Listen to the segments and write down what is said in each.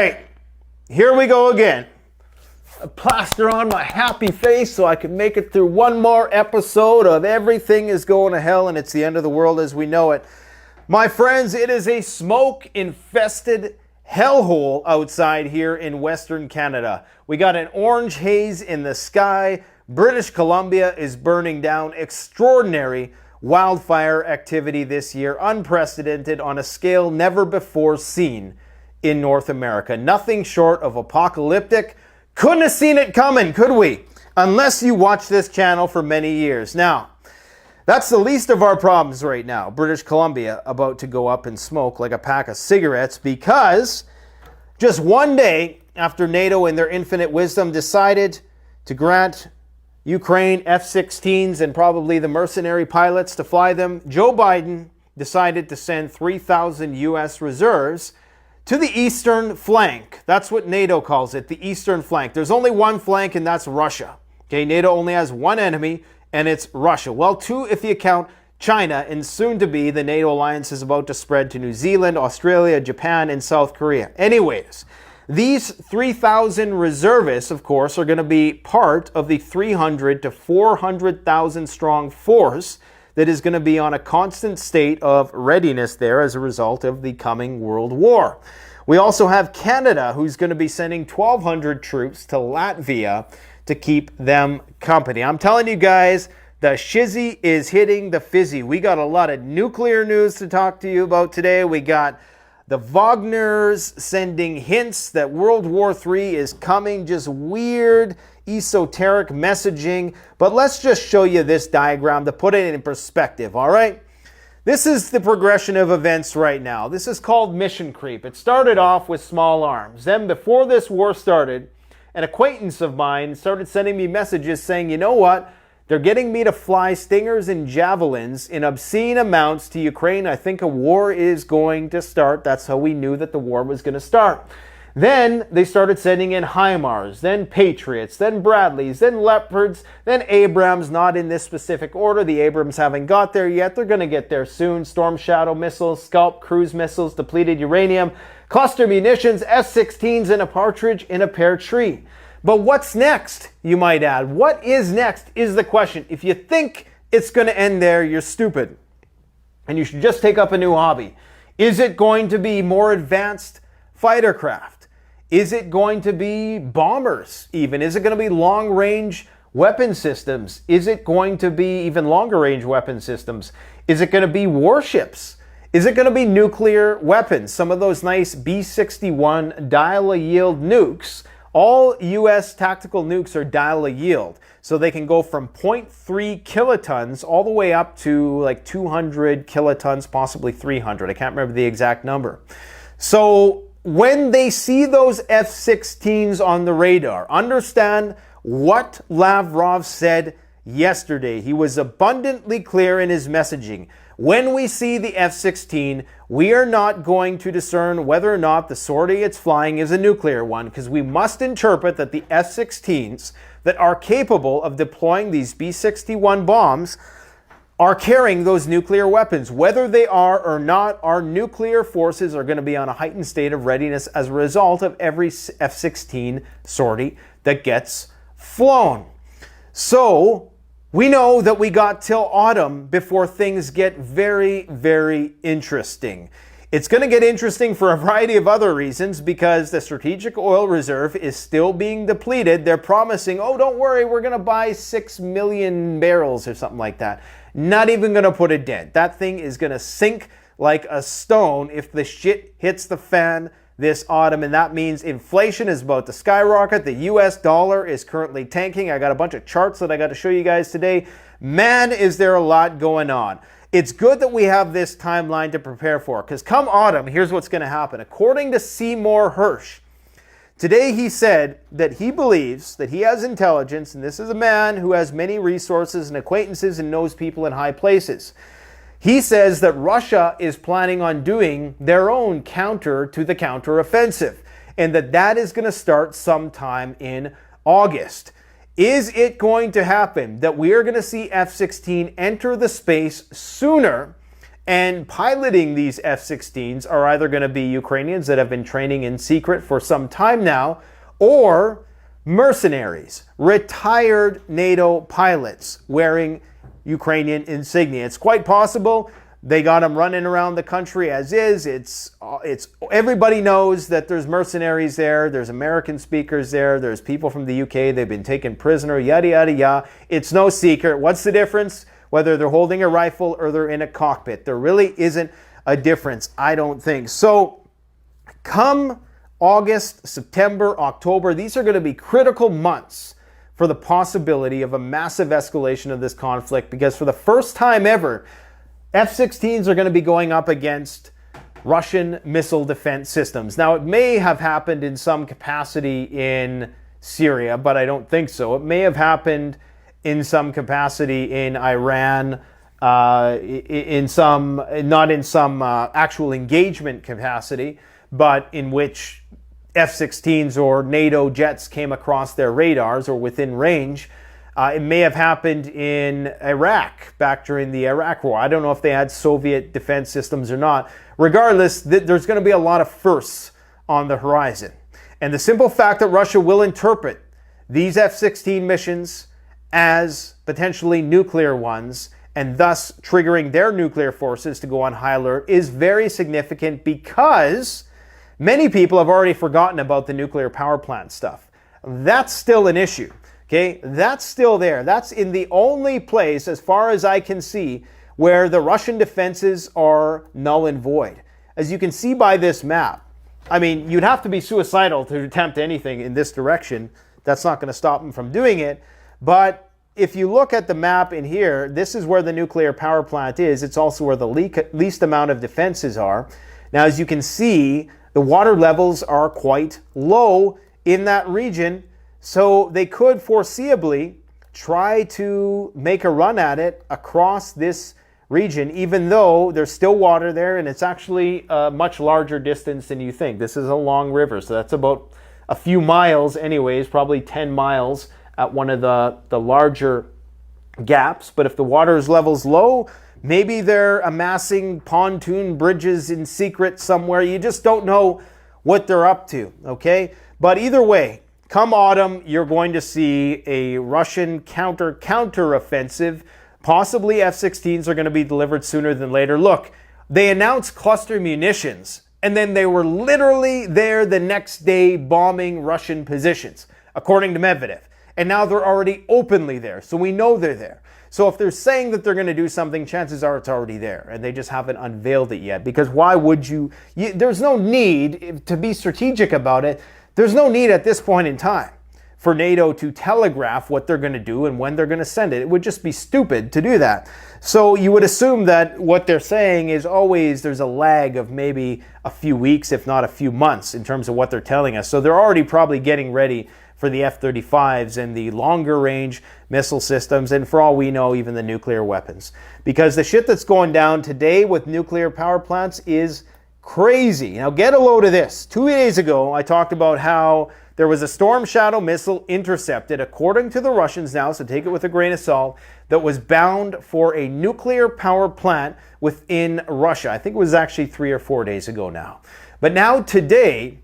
right, here we go again. A plaster on my happy face so I can make it through one more episode of Everything is Going to Hell and It's the End of the World as We Know It. My friends, it is a smoke-infested hellhole outside here in Western Canada. We got an orange haze in the sky. British Columbia is burning down. Extraordinary wildfire activity this year, unprecedented on a scale never before seen in North America. Nothing short of apocalyptic. Couldn't have seen it coming, could we? Unless you watch this channel for many years. Now, that's the least of our problems right now. British Columbia about to go up in smoke like a pack of cigarettes because just one day after NATO in their infinite wisdom decided to grant Ukraine F-16s and probably the mercenary pilots to fly them, Joe Biden decided to send 3,000 U.S. reserves to the eastern flank. That's what NATO calls it, the eastern flank. There's only one flank, and that's Russia. Okay, NATO only has one enemy, and it's Russia. Well, two if you count China, and soon to be the NATO alliance is about to spread to New Zealand, Australia, Japan, and South Korea. Anyways, these 3,000 reservists, of course, are going to be part of the 300 to 400,000 strong force that is going to be on a constant state of readiness there as a result of the coming World War. We also have Canada, who's going to be sending 1,200 troops to Latvia to keep them company. I'm telling you guys, the shizzy is hitting the fizzy. We got a lot of nuclear news to talk to you about today. We got the Wagners sending hints that World War III is coming, just weird, esoteric messaging. But let's just show you this diagram to put it in perspective, all right? This is the progression of events right now. This is called mission creep. It started off with small arms. Then before this war started, an acquaintance of mine started sending me messages saying, you know what? They're getting me to fly Stingers and Javelins in obscene amounts to Ukraine. I think a war is going to start. That's how we knew that the war was going to start. Then they started sending in HIMARS, then Patriots, then Bradleys, then Leopards, then Abrams, not in this specific order. The Abrams haven't got there yet. They're going to get there soon. Storm Shadow missiles, Scalp cruise missiles, depleted uranium, cluster munitions, S-16s, and a partridge in a pear tree. But what's next, you might add? What is next is the question. If you think it's going to end there, you're stupid. And you should just take up a new hobby. Is it going to be more advanced fighter craft? Is it going to be bombers even? Is it going to be long-range weapon systems? Is it going to be even longer-range weapon systems? Is it going to be warships? Is it going to be nuclear weapons? Some of those nice B-61 dial-a-yield nukes. All U.S. tactical nukes are dial-a-yield, so they can go from 0.3 kilotons all the way up to like 200 kilotons, possibly 300. I can't remember the exact number. So when they see those F-16s on the radar, understand what Lavrov said yesterday. He was abundantly clear in his messaging. When we see the F-16, we are not going to discern whether or not the sortie it's flying is a nuclear one, because we must interpret that the F-16s that are capable of deploying these B-61 bombs are carrying those nuclear weapons. Whether they are or not, our nuclear forces are going to be on a heightened state of readiness as a result of every F-16 sortie that gets flown. So we know that we got till autumn before things get very, very interesting. It's going to get interesting for a variety of other reasons because the strategic oil reserve is still being depleted. They're promising, oh, don't worry, we're going to buy 6 million barrels or something like that. Not even going to put a dent. That thing is going to sink like a stone if the shit hits the fan this autumn, and that means inflation is about to skyrocket. The US dollar is currently tanking. I got a bunch of charts that I got to show you guys today. Man, is there a lot going on. It's good that we have this timeline to prepare for, because come autumn, here's what's going to happen. According to Seymour Hersh, today he said that he believes that he has intelligence, and this is a man who has many resources and acquaintances and knows people in high places. He says that Russia is planning on doing their own counter to the counteroffensive, and that is going to start sometime in August. Is it going to happen that we are going to see F-16 enter the space sooner And piloting these F-16s are either going to be Ukrainians that have been training in secret for some time now, or mercenaries, retired NATO pilots wearing Ukrainian insignia. It's quite possible they got them running around the country as is. It's everybody knows that there's mercenaries there. There's American speakers there. There's people from the UK. They've been taken prisoner, yada, yada, yada. It's no secret. What's the difference? Whether they're holding a rifle or they're in a cockpit. There really isn't a difference, I don't think. So come August, September, October, these are going to be critical months for the possibility of a massive escalation of this conflict, because for the first time ever, F-16s are going to be going up against Russian missile defense systems. Now, it may have happened in some capacity in Syria, but I don't think so. It may have happened in some capacity in Iran, not in some actual engagement capacity, but in which F-16s or NATO jets came across their radars or within range. It may have happened in Iraq back during the Iraq War. I don't know if they had Soviet defense systems or not. Regardless, there's going to be a lot of firsts on the horizon. And the simple fact that Russia will interpret these F-16 missions as potentially nuclear ones, and thus triggering their nuclear forces to go on high alert, is very significant, because many people have already forgotten about the nuclear power plant stuff. That's still an issue. Okay, that's still there. That's in the only place, as far as I can see, where the Russian defenses are null and void. As you can see by this map, I mean, you'd have to be suicidal to attempt anything in this direction. That's not going to stop them from doing it. But if you look at the map in here, this is where the nuclear power plant is. It's also where the least amount of defenses are. Now, as you can see, the water levels are quite low in that region. So they could foreseeably try to make a run at it across this region, even though there's still water there, and it's actually a much larger distance than you think. This is a long river, so that's about a few miles anyways, probably 10 miles at one of the larger gaps. But if the water level's low, maybe they're amassing pontoon bridges in secret somewhere. You just don't know what they're up to, okay? But either way, come autumn, you're going to see a Russian counter offensive. Possibly F-16s are going to be delivered sooner than later. Look, they announced cluster munitions, and then they were literally there the next day bombing Russian positions, according to Medvedev. And now they're already openly there, so we know they're there. So if they're saying that they're going to do something, chances are it's already there, and they just haven't unveiled it yet. Because why would you there's no need to be strategic about it. There's no need at this point in time for NATO to telegraph what they're going to do and when they're going to send it. It would just be stupid to do that. So you would assume that what they're saying is always there's a lag of maybe a few weeks, if not a few months, in terms of what they're telling us. So they're already probably getting ready for the F-35s and the longer range missile systems, and for all we know, even the nuclear weapons. Because the shit that's going down today with nuclear power plants is crazy. Now get a load of this. 2 days ago, I talked about how there was a Storm Shadow missile intercepted, according to the Russians now, so take it with a grain of salt, that was bound for a nuclear power plant within Russia. I think it was actually 3 or 4 days ago now. But now today,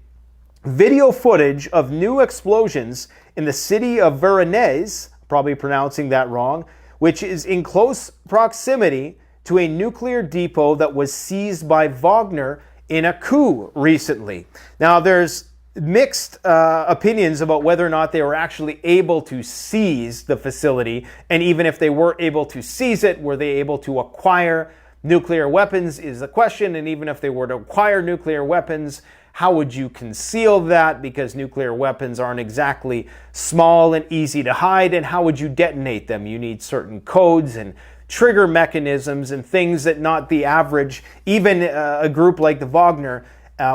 video footage of new explosions in the city of Voronezh, probably pronouncing that wrong, which is in close proximity to a nuclear depot that was seized by Wagner in a coup recently. Now, there's mixed opinions about whether or not they were actually able to seize the facility, and even if they were able to seize it, were they able to acquire nuclear weapons is the question. And even if they were to acquire nuclear weapons, how would you conceal that? Because nuclear weapons aren't exactly small and easy to hide. And how would you detonate them? You need certain codes and trigger mechanisms and things that not the average, even a group like the Wagner,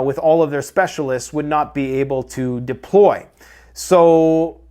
with all of their specialists, would not be able to deploy. So,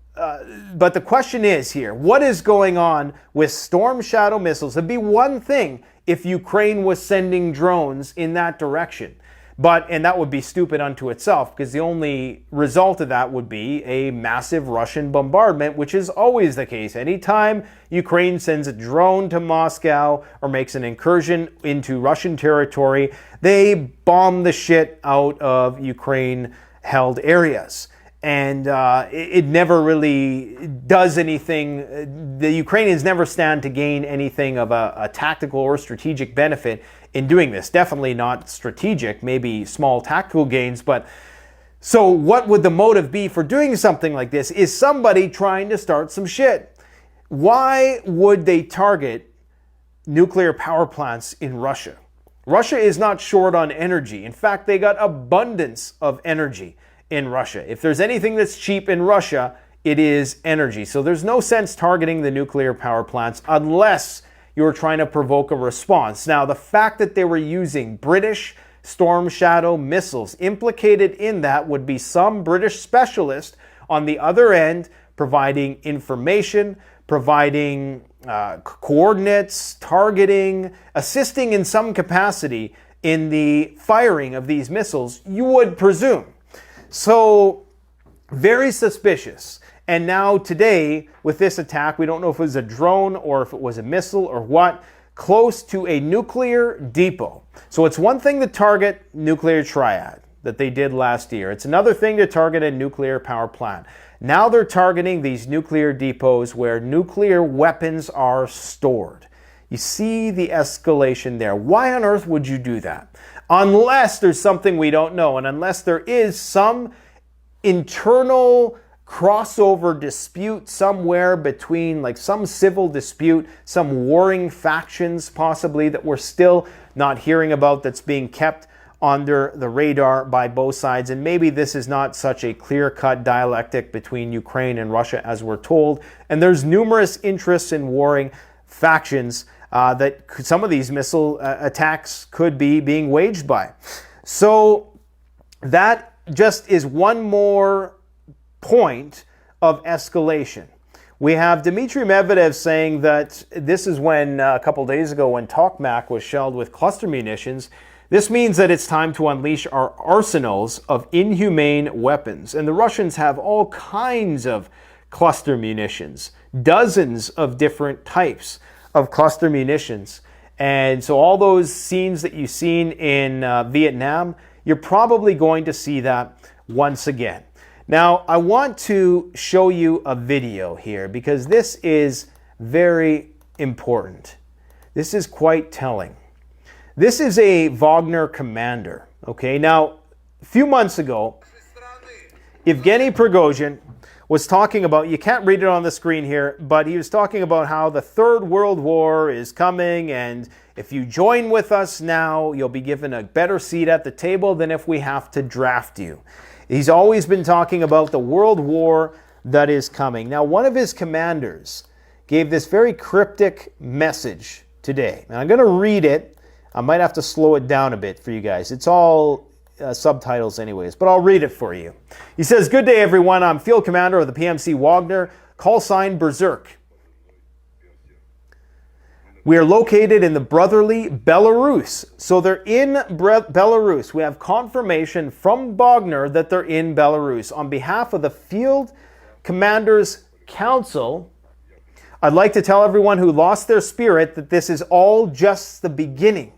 but the question is here, what is going on with Storm Shadow missiles? It'd be one thing if Ukraine was sending drones in that direction. And that would be stupid unto itself, because the only result of that would be a massive Russian bombardment, which is always the case. Anytime Ukraine sends a drone to Moscow or makes an incursion into Russian territory, they bomb the shit out of Ukraine-held areas. And it never really does anything. The Ukrainians never stand to gain anything of a tactical or strategic benefit in doing this. Definitely not strategic, maybe small tactical gains. But so what would the motive be for doing something like this? Is somebody trying to start some shit? Why would they target nuclear power plants in Russia? Russia is not short on energy. In fact, they got abundance of energy in Russia. If there's anything that's cheap in Russia, it is energy. So there's no sense targeting the nuclear power plants unless you're trying to provoke a response. Now, the fact that they were using British Storm Shadow missiles, implicated in that would be some British specialist on the other end providing information, providing coordinates, targeting, assisting in some capacity in the firing of these missiles, you would presume. So, very suspicious. And now today, with this attack, we don't know if it was a drone or if it was a missile or what, close to a nuclear depot. So it's one thing to target nuclear triad that they did last year. It's another thing to target a nuclear power plant. Now they're targeting these nuclear depots where nuclear weapons are stored. You see the escalation there. Why on earth would you do that? Unless there's something we don't know, and unless there is some internal crossover dispute somewhere between, like some civil dispute, some warring factions possibly that we're still not hearing about, that's being kept under the radar by both sides. And maybe this is not such a clear-cut dialectic between Ukraine and Russia as we're told. And there's numerous interests in warring factions that some of these missile attacks could be being waged by. So that just is one more point of escalation. We have Dmitry Medvedev saying that this is when, a couple days ago, when Tokmak was shelled with cluster munitions. This means that it's time to unleash our arsenals of inhumane weapons. And the Russians have all kinds of cluster munitions, dozens of different types of cluster munitions. And so all those scenes that you've seen in Vietnam, you're probably going to see that once again. Now, I want to show you a video here because this is very important. This is quite telling. This is a Wagner commander. Okay, now, a few months ago, Evgeny Prigozhin was talking about, you can't read it on the screen here, but he was talking about how the Third World War is coming, and if you join with us now, you'll be given a better seat at the table than if we have to draft you. He's always been talking about the world war that is coming. Now, one of his commanders gave this very cryptic message today. And I'm going to read it. I might have to slow it down a bit for you guys. It's all subtitles anyways, but I'll read it for you. He says, "Good day, everyone. I'm Field Commander of the PMC Wagner, call sign Berserk. We are located in the brotherly Belarus." So they're in Belarus. We have confirmation from Wagner that they're in Belarus. On behalf of the Field Commanders Council, I'd like to tell everyone who lost their spirit that this is all just the beginning.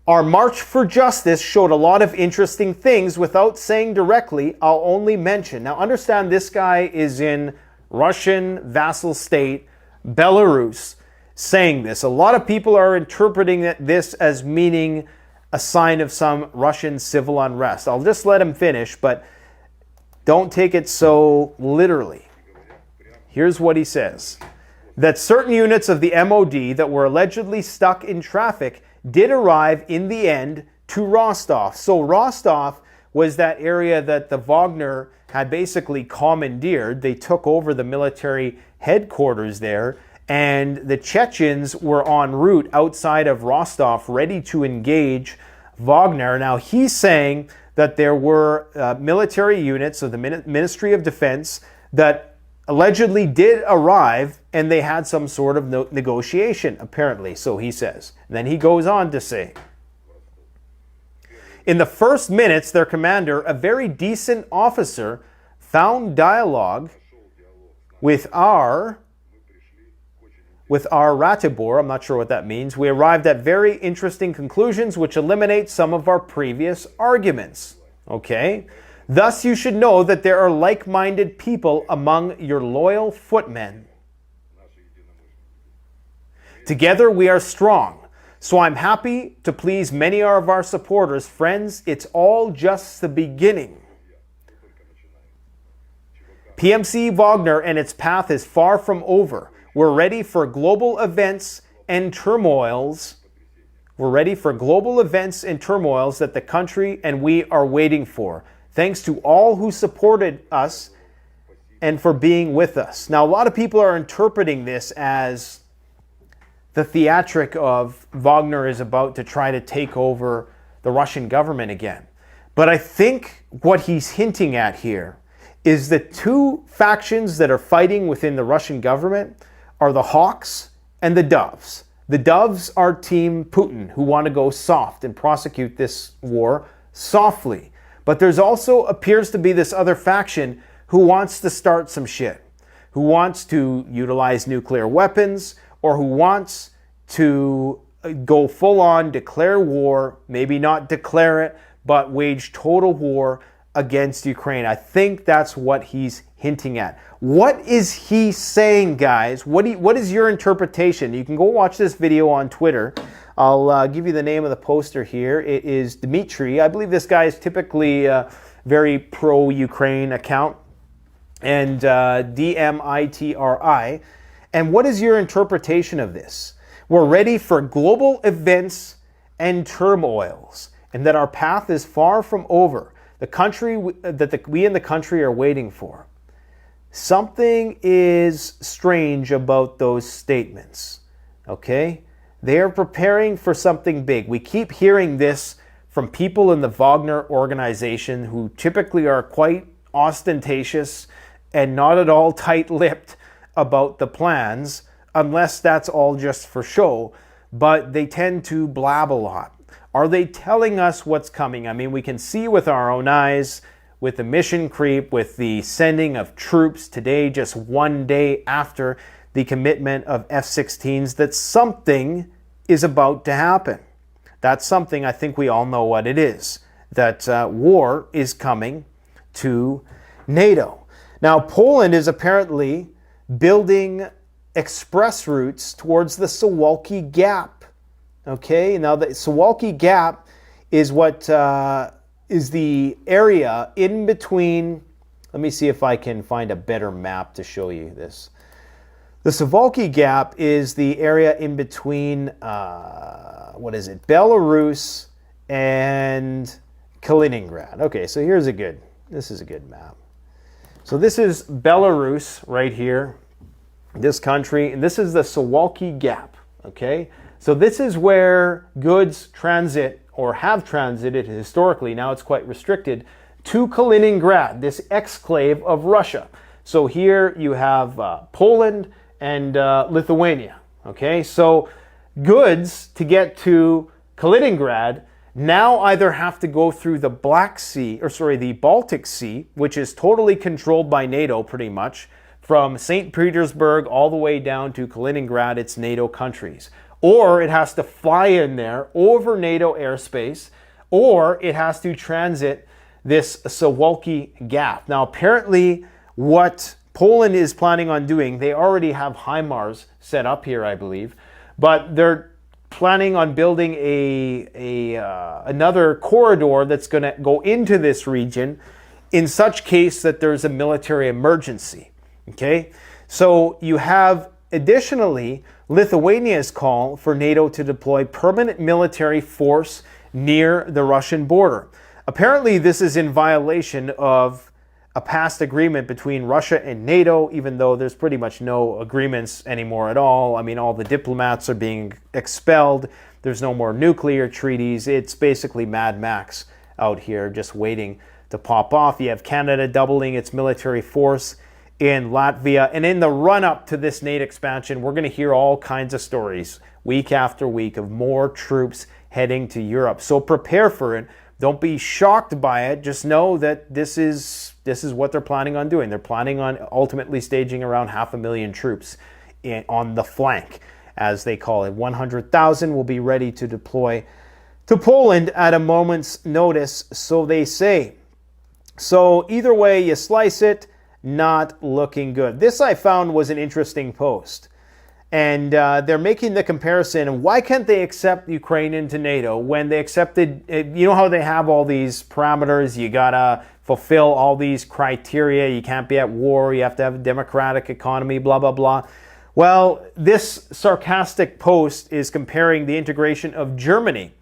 Our March for Justice showed a lot of interesting things. Without saying directly, I'll only mention. Now understand, this guy is in Russian vassal state Belarus saying this. A lot of people are interpreting this as meaning a sign of some Russian civil unrest. I'll just let him finish, but don't take it so literally. Here's what he says. That certain units of the MOD that were allegedly stuck in traffic did arrive in the end to Rostov. So Rostov was that area that the Wagner had basically commandeered. They took over the military headquarters there, and the Chechens were en route outside of Rostov ready to engage Wagner. Now he's saying that there were military units of the Ministry of Defense that allegedly did arrive, and they had some sort of negotiation, apparently, so he says. And then he goes on to say, In the first minutes, their commander, a very decent officer, found dialogue with our Ratibor. I'm not sure what that means. We arrived at very interesting conclusions which eliminate some of our previous arguments. Okay? Thus you should know that there are like-minded people among your loyal footmen. Together we are strong. So I'm happy to please many of our supporters. Friends, it's all just the beginning. PMC Wagner and its path is far from over. We're ready for global events and turmoils. We're ready for global events and turmoils that the country and we are waiting for. Thanks to all who supported us and for being with us. Now, a lot of people are interpreting this as the theatric of Wagner is about to try to take over the Russian government again. But I think what he's hinting at here is the two factions that are fighting within the Russian government are the hawks and the doves. The doves are Team Putin, who want to go soft and prosecute this war softly. But there's also appears to be this other faction who wants to start some shit, who wants to utilize nuclear weapons, or who wants to go full on, declare war, maybe not declare it, but wage total war against Ukraine. I think that's what he's hinting at. What is he saying, guys? What is your interpretation? You can go watch this video on Twitter. I'll give you the name of the poster here. It is Dmitry. I believe this guy is typically a very pro-Ukraine account. And DMITRI. And what is your interpretation of this? We're ready for global events and turmoils, and that our path is far from over. The country that we in the country are waiting for. Something is strange about those statements. Okay? They are preparing for something big. We keep hearing this from people in the Wagner organization who typically are quite ostentatious and not at all tight-lipped about the plans, unless that's all just for show, but they tend to blab a lot. Are they telling us what's coming? I mean, we can see with our own eyes, with the mission creep, with the sending of troops today, just one day after the commitment of F-16s, that something is about to happen. That's something, I think we all know what it is, that war is coming to NATO. Now, Poland is apparently building express routes towards the Suwalki Gap. Okay, now the Suwalki Gap is what is the area in between. Let me see if I can find a better map to show you this. The Suwalki Gap is the area in between, Belarus and Kaliningrad. Okay, so this is a good map. So this is Belarus right here, this country, and this is the Suwalki Gap, okay? So this is where goods transit or have transited historically, now it's quite restricted, to Kaliningrad, this exclave of Russia. So here you have Poland and Lithuania, okay? So goods to get to Kaliningrad now either have to go through the the Baltic Sea, which is totally controlled by NATO pretty much, from St. Petersburg all the way down to Kaliningrad, it's NATO countries. Or it has to fly in there over NATO airspace, or it has to transit this Suwalki Gap. Now, apparently what Poland is planning on doing, they already have HIMARS set up here, I believe, but they're planning on building another corridor that's going to go into this region in such case that there's a military emergency. Okay, so you have additionally Lithuania's call for NATO to deploy permanent military force near the Russian border. Apparently, this is in violation of a past agreement between Russia and NATO, even though there's pretty much no agreements anymore at all. I mean, all the diplomats are being expelled. There's no more nuclear treaties. It's basically Mad Max out here just waiting to pop off. You have Canada doubling its military force in Latvia. And in the run-up to this NATO expansion, we're going to hear all kinds of stories week after week of more troops heading to Europe. So prepare for it. Don't be shocked by it. Just know that this is what they're planning on doing. They're planning on ultimately staging around 500,000 troops on the flank, as they call it. 100,000 will be ready to deploy to Poland at a moment's notice, so they say. So either way you slice it, not looking good. This I found was an interesting post. And they're making the comparison, why can't they accept Ukraine into NATO when they accepted, you know how they have all these parameters, you gotta fulfill all these criteria, you can't be at war, you have to have a democratic economy, blah, blah, blah. Well, this sarcastic post is comparing the integration of Germany.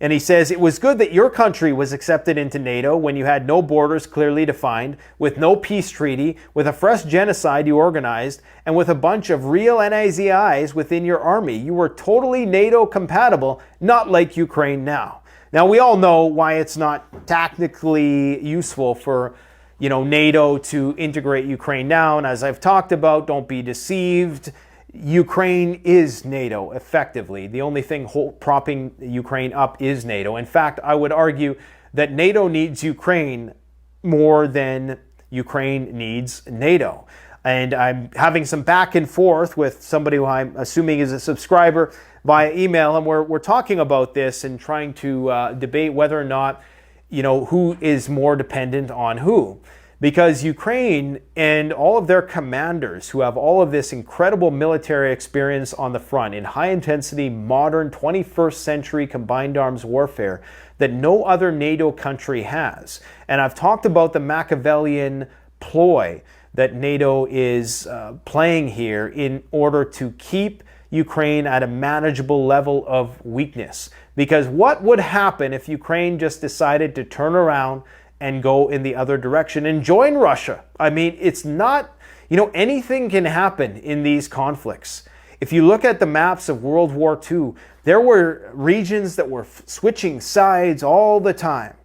And he says, it was good that your country was accepted into NATO when you had no borders clearly defined, with no peace treaty, with a fresh genocide you organized, and with a bunch of real NAZIs within your army. You were totally NATO compatible, not like Ukraine now. Now, we all know why it's not tactically useful for NATO to integrate Ukraine now. And as I've talked about, don't be deceived. Ukraine is NATO, effectively. The only thing propping Ukraine up is NATO. In fact, I would argue that NATO needs Ukraine more than Ukraine needs NATO. And I'm having some back and forth with somebody who I'm assuming is a subscriber via email, and we're talking about this and trying to debate whether or not, who is more dependent on who. Because Ukraine and all of their commanders who have all of this incredible military experience on the front in high-intensity, modern 21st century combined arms warfare that no other NATO country has. And I've talked about the Machiavellian ploy that NATO is playing here in order to keep Ukraine at a manageable level of weakness. Because what would happen if Ukraine just decided to turn around and go in the other direction and join Russia? I mean, it's not, anything can happen in these conflicts. If you look at the maps of World War II, there were regions that were switching sides all the time.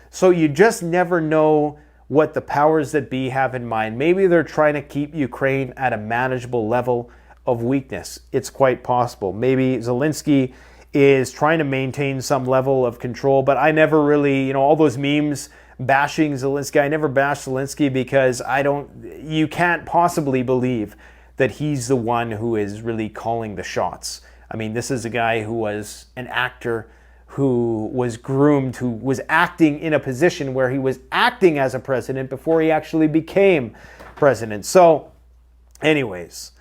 So you just never know what the powers that be have in mind. Maybe they're trying to keep Ukraine at a manageable level of weakness. It's quite possible. Maybe Zelensky is trying to maintain some level of control, but I never really, all those memes bashing Zelensky. I never bash Zelensky because you can't possibly believe that he's the one who is really calling the shots. I mean, this is a guy who was an actor, who was groomed, who was acting in a position where he was acting as a president before he actually became president. So, anyways,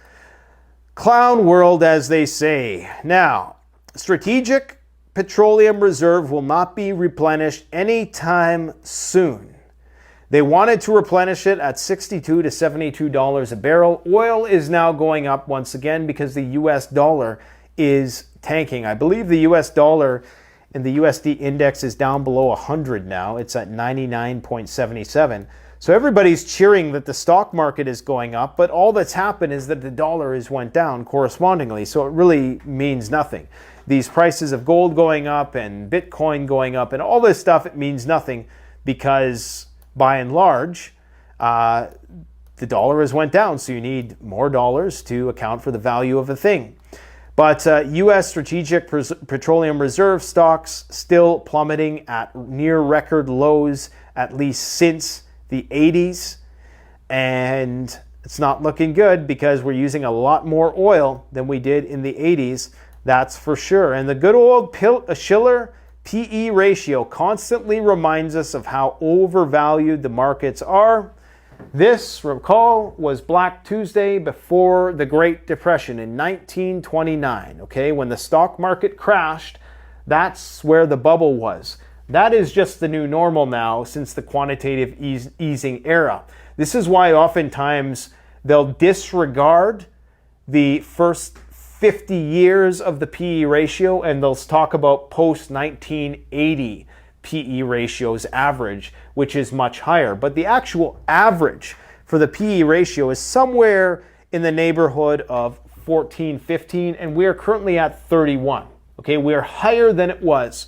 clown world, as they say. Now, strategic petroleum reserve will not be replenished anytime soon. They wanted to replenish it at $62 to $72 a barrel. Oil is now going up once again because the US dollar is tanking. I believe the US dollar and the USD index is down below 100 now. It's at 99.77. So everybody's cheering that the stock market is going up, but all that's happened is that the dollar has went down correspondingly. So it really means nothing. These prices of gold going up and Bitcoin going up and all this stuff, it means nothing because by and large, the dollar has went down. So you need more dollars to account for the value of a thing. But U.S. strategic petroleum reserve stocks still plummeting at near record lows, at least since the 80s. And it's not looking good because we're using a lot more oil than we did in the 80s. That's for sure. And the good old Schiller PE ratio constantly reminds us of how overvalued the markets are. This, recall, was Black Tuesday before the Great Depression in 1929. Okay, when the stock market crashed, that's where the bubble was. That is just the new normal now since the quantitative easing era. This is why oftentimes they'll disregard the first 50 years of the PE ratio and they'll talk about post-1980 PE ratios average, which is much higher. But the actual average for the PE ratio is somewhere in the neighborhood of 14, 15, and we are currently at 31. Okay, we are higher than it was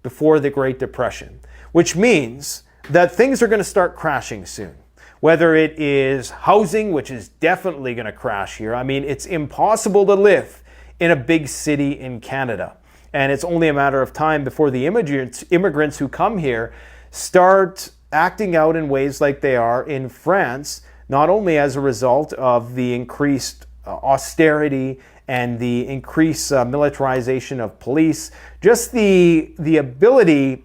before the Great Depression, which means that things are going to start crashing soon. Whether it is housing, which is definitely going to crash here. I mean, it's impossible to live in a big city in Canada. And it's only a matter of time before the immigrants who come here start acting out in ways like they are in France, not only as a result of the increased austerity and the increased militarization of police, just the inability,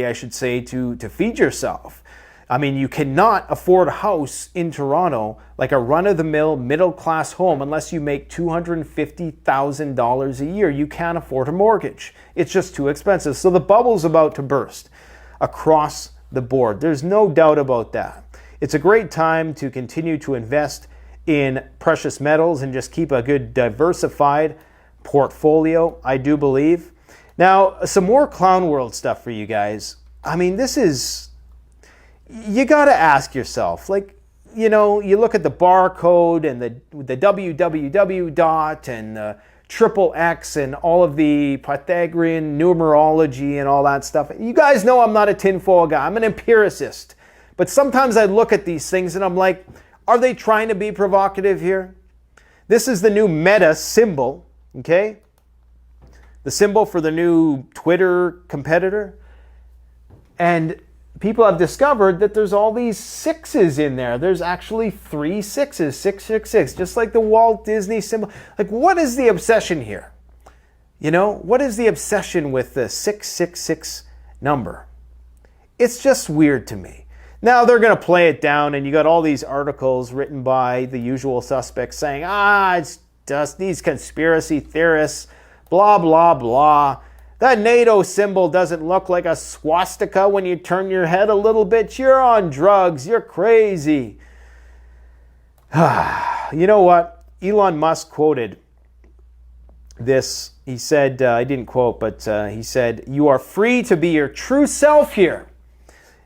I should say, to feed yourself. I mean, you cannot afford a house in Toronto, like a run-of-the-mill middle-class home, unless you make $250,000 a year. You can't afford a mortgage. It's just too expensive. So the bubble's about to burst across the board. There's no doubt about that. It's a great time to continue to invest in precious metals and just keep a good diversified portfolio, I do believe. Now, some more Clown World stuff for you guys. I mean, this is... You got to ask yourself, like, you know, you look at the barcode and the www dot and the XXX and all of the Pythagorean numerology and all that stuff. You guys know I'm not a tinfoil guy. I'm an empiricist. But sometimes I look at these things and I'm like, are they trying to be provocative here? This is the new Meta symbol, okay? The symbol for the new Twitter competitor. And people have discovered that there's all these sixes in there. There's actually 3 sixes, 666, just like the Walt Disney symbol. Like, what is the obsession here? You know, what is the obsession with the 666 number? It's just weird to me. Now they're going to play it down, and you got all these articles written by the usual suspects saying, it's just these conspiracy theorists, blah, blah, blah. That NATO symbol doesn't look like a swastika when you turn your head a little bit. You're on drugs. You're crazy. You know what? Elon Musk quoted this. He said, I didn't quote, but he said, "You are free to be your true self here."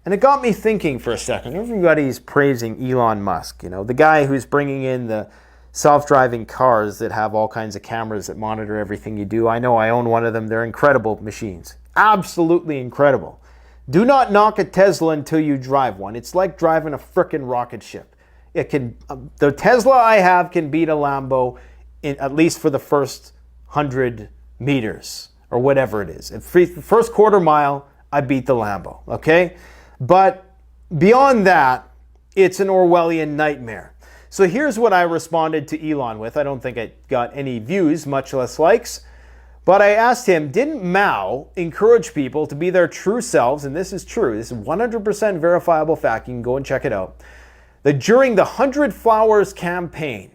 And it got me thinking for a second. Everybody's praising Elon Musk, you know, the guy who's bringing in the self-driving cars that have all kinds of cameras that monitor everything you do. I know I own one of them. They're incredible machines. Absolutely incredible. Do not knock a Tesla until you drive one. It's like driving a frickin' rocket ship. It can, the Tesla I have can beat a Lambo at least for the first 100 meters or whatever it is. At the first quarter mile, I beat the Lambo, okay? But beyond that, it's an Orwellian nightmare. So here's what I responded to Elon with. I don't think it got any views, much less likes. But I asked him, didn't Mao encourage people to be their true selves? And this is true. This is 100% verifiable fact. You can go and check it out. That during the 100 Flowers campaign,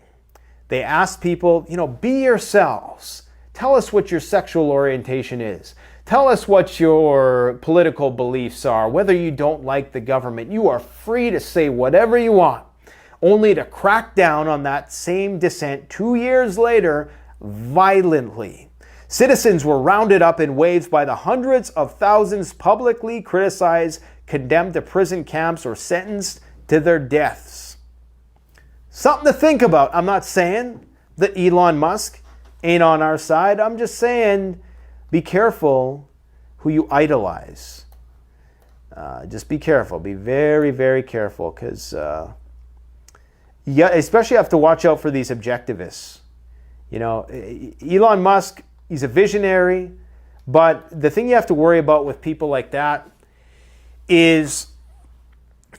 they asked people, you know, be yourselves. Tell us what your sexual orientation is. Tell us what your political beliefs are. Whether you don't like the government, you are free to say whatever you want. Only to crack down on that same dissent 2 years later violently. Citizens were rounded up in waves by the hundreds of thousands, publicly criticized, condemned to prison camps, or sentenced to their deaths. Something to think about. I'm not saying that Elon Musk ain't on our side. I'm just saying be careful who you idolize. Just be careful. Be very, very careful, because especially have to watch out for these objectivists. You know, Elon Musk, he's a visionary, but the thing you have to worry about with people like that is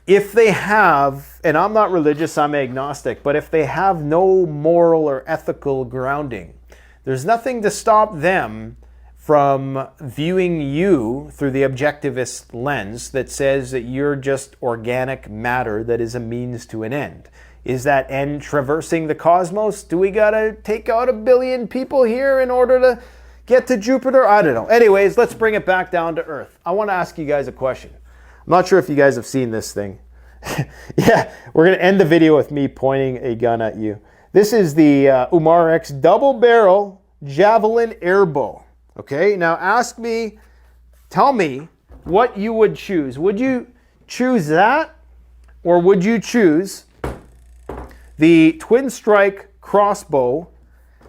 if they have, and I'm not religious, I'm agnostic, but if they have no moral or ethical grounding, there's nothing to stop them from viewing you through the objectivist lens that says that you're just organic matter that is a means to an end. Is that end traversing the cosmos? Do we gotta take out 1 billion people here in order to get to Jupiter? I don't know. Anyways, let's bring it back down to Earth. I want to ask you guys a question. I'm not sure if you guys have seen this thing. Yeah, we're gonna end the video with me pointing a gun at you. This is the Umar X double barrel javelin airbow. Okay, now tell me what you would choose. Would you choose that, or would you choose the twin strike crossbow,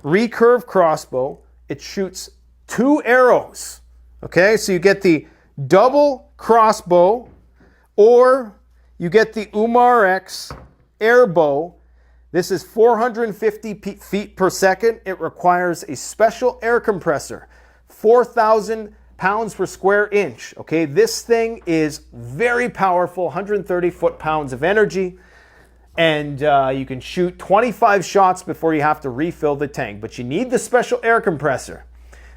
recurve crossbow? It shoots 2 arrows. Okay, so you get the double crossbow, or you get the Umar X airbow This is 450 feet per second. It requires a special air compressor, 4,000 pounds per square inch. Okay, this thing is very powerful, 130 foot-pounds of energy, and you can shoot 25 shots before you have to refill the tank, but you need the special air compressor.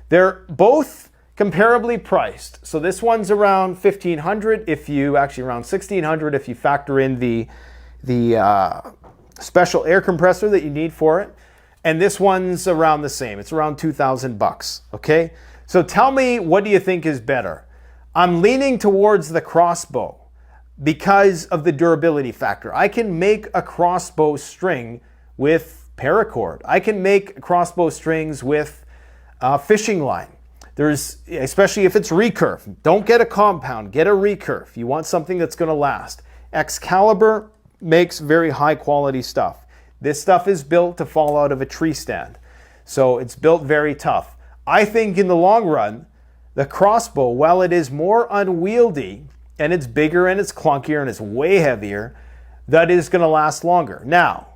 They're both comparably priced. So this one's around $1,500 if you, actually around $1,600 if you factor in the special air compressor that you need for it. And this one's around the same. It's around 2,000 bucks, okay? So tell me, what do you think is better? I'm leaning towards the crossbow because of the durability factor. I can make a crossbow string with paracord. I can make crossbow strings with fishing line. Especially if it's recurve. Don't get a compound, get a recurve. You want something that's gonna last. Excalibur makes very high quality stuff. This stuff is built to fall out of a tree stand. So it's built very tough. I think in the long run, the crossbow, while it is more unwieldy and it's bigger and it's clunkier and it's way heavier, that is going to last longer. Now,